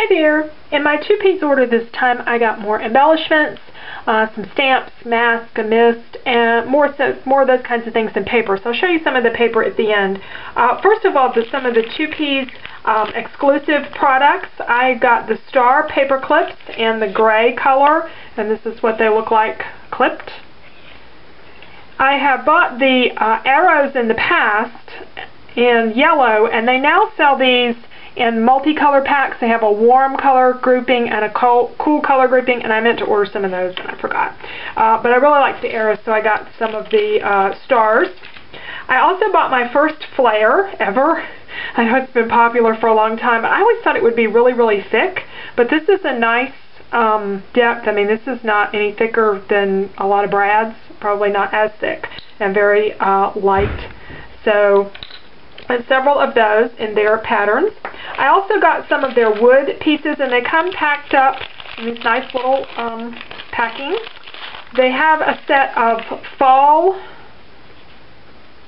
Hi there! In my two-piece order this time I got more embellishments, some stamps, masks, a mist, and more of those kinds of things than paper. So I'll show you some of the paper at the end. First of all, some of the two-piece exclusive products. I got the star paper clips in the gray color, and this is what they look like clipped. I have bought the arrows in the past in yellow, and they now sell these in multicolor packs. They have a warm color grouping and a cool color grouping, and I meant to order some of those and I forgot. But I really liked the arrows, so I got some of the stars. I also bought my first flare ever. I know it's been popular for a long time, but I always thought it would be really, really thick. But this is a nice depth. I mean, this is not any thicker than a lot of brads, probably not as thick, and very light. So, and several of those in their patterns. I also got some of their wood pieces, and they come packed up in these nice little packings. They have a set of fall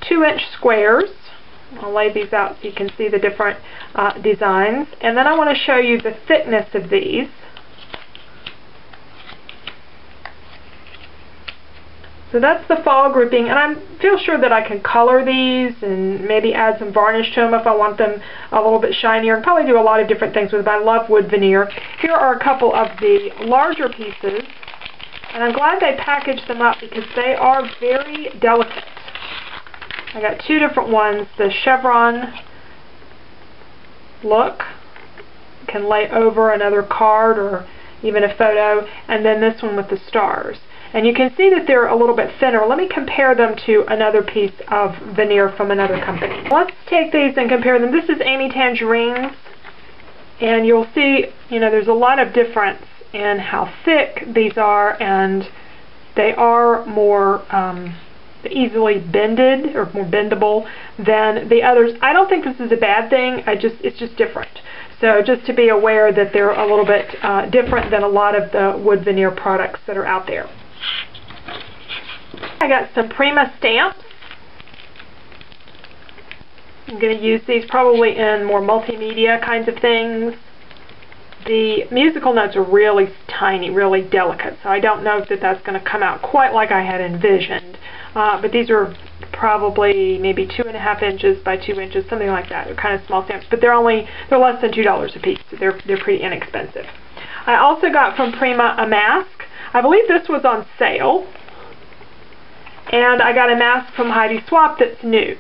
2-inch squares. I'll lay these out so you can see the different designs. And then I want to show you the thickness of these. So that's the fall grouping, and I feel sure that I can color these and maybe add some varnish to them if I want them a little bit shinier, and probably do a lot of different things with them. I love wood veneer. Here are a couple of the larger pieces, and I'm glad they packaged them up because they are very delicate. I got two different ones. The chevron look can lay over another card or even a photo, and then this one with the stars. And you can see that they're a little bit thinner. Let me compare them to another piece of veneer from another company. Let's take these and compare them. This is Amy Tangerine's, and you'll see, you know, there's a lot of difference in how thick these are, and they are more easily bended or more bendable than the others. I don't think this is a bad thing. It's just different. So just to be aware that they're a little bit different than a lot of the wood veneer products that are out there. I got some Prima stamps. I'm going to use these probably in more multimedia kinds of things. The musical notes are really tiny, really delicate, so I don't know if that's going to come out quite like I had envisioned. But these are probably maybe 2.5 inches by 2 inches, something like that. They're kind of small stamps, but they're less than $2 a piece. So they're pretty inexpensive. I also got from Prima a mask. I believe this was on sale. And I got a mask from Heidi Swapp that's new.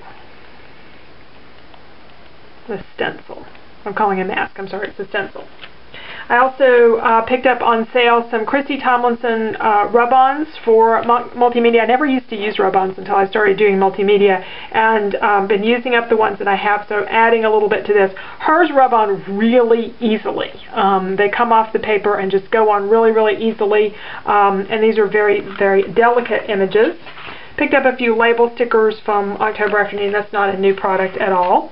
The stencil. I'm calling it a mask. I'm sorry, it's a stencil. I also picked up on sale some Christy Tomlinson rub-ons for multimedia. I never used to use rub-ons until I started doing multimedia, and been using up the ones that I have, so adding a little bit to this. Hers rub on really easily. They come off the paper and just go on really, really easily, and these are very, very delicate images. Picked up a few label stickers from October Afternoon. That's not a new product at all.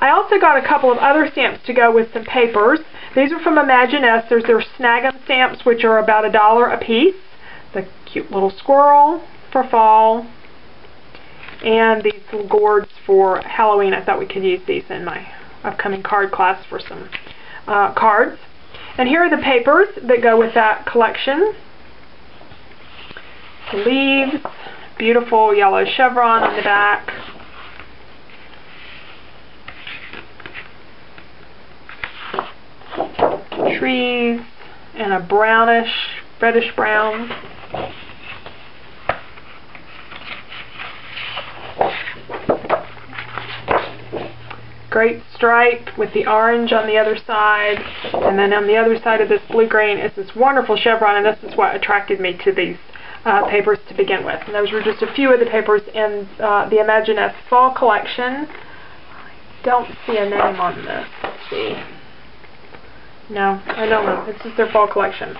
I also got a couple of other stamps to go with some papers. These are from Imaginess. There's their Snag-'em stamps, which are about $1 a piece. The cute little squirrel for fall. And these little gourds for Halloween. I thought we could use these in my upcoming card class for some cards. And here are the papers that go with that collection. The leaves. Beautiful yellow chevron on the back. Trees and a brownish, reddish brown. Great stripe with the orange on the other side, and then on the other side of this blue-green is this wonderful chevron, and this is what attracted me to these papers to begin with. And those were just a few of the papers in the Imaginess Fall Collection. I don't see a name on this. Let's see. No, I don't know. It's just their fall collection.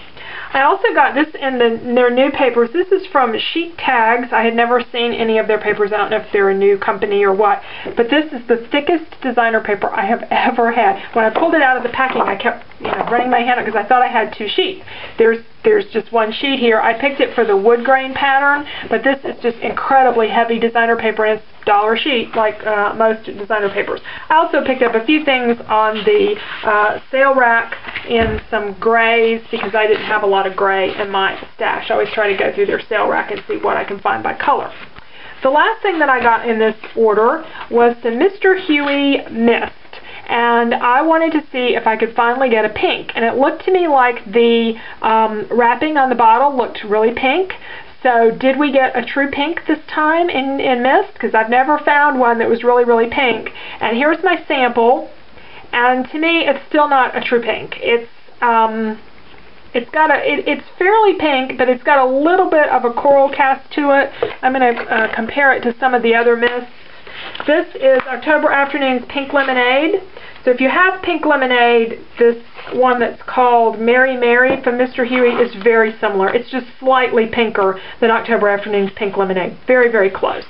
I also got this in their new papers. This is from Sheet Tags. I had never seen any of their papers. I don't know if they're a new company or what, but this is the thickest designer paper I have ever had. When I pulled it out of the packing, I kept running my hand because I thought I had 2 sheets. There's just 1 sheet here. I picked it for the wood grain pattern, but this is just incredibly heavy designer paper, and it's $1 sheet like most designer papers. I also picked up a few things on the sale rack in some grays because I didn't have a lot of gray in my stash. I always try to go through their sale rack and see what I can find by color. The last thing that I got in this order was the Mr. Huey Mist. And I wanted to see if I could finally get a pink. And it looked to me like the wrapping on the bottle looked really pink. So did we get a true pink this time in Mist? Because I've never found one that was really, really pink. And here's my sample. And to me, it's still not a true pink. It's fairly pink, but it's got a little bit of a coral cast to it. I'm going to compare it to some of the other mists. This is October Afternoon's Pink Lemonade. So if you have pink lemonade, this one that's called Mary Mary from Mr. Huey is very similar. It's just slightly pinker than October Afternoon's Pink Lemonade. Very, very close.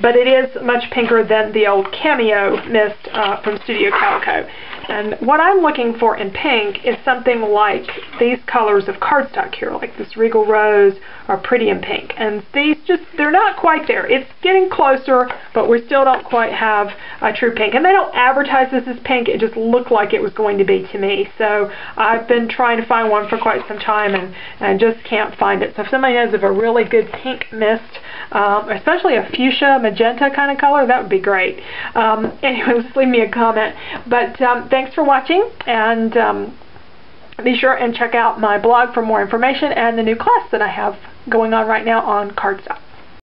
But it is much pinker than the old Cameo Mist from Studio Calico. And what I'm looking for in pink is something like these colors of cardstock here, like this Regal Rose or Pretty in Pink. And these they're not quite there. It's getting closer, but we still don't quite have a true pink. And they don't advertise this as pink. It just looked like it was going to be to me. So I've been trying to find one for quite some time and just can't find it. So if somebody knows of a really good pink mist, especially a fuchsia, magenta kind of color, that would be great. Anyway, just leave me a comment. But thanks for watching, and be sure and check out my blog for more information and the new class that I have going on right now on cardstock.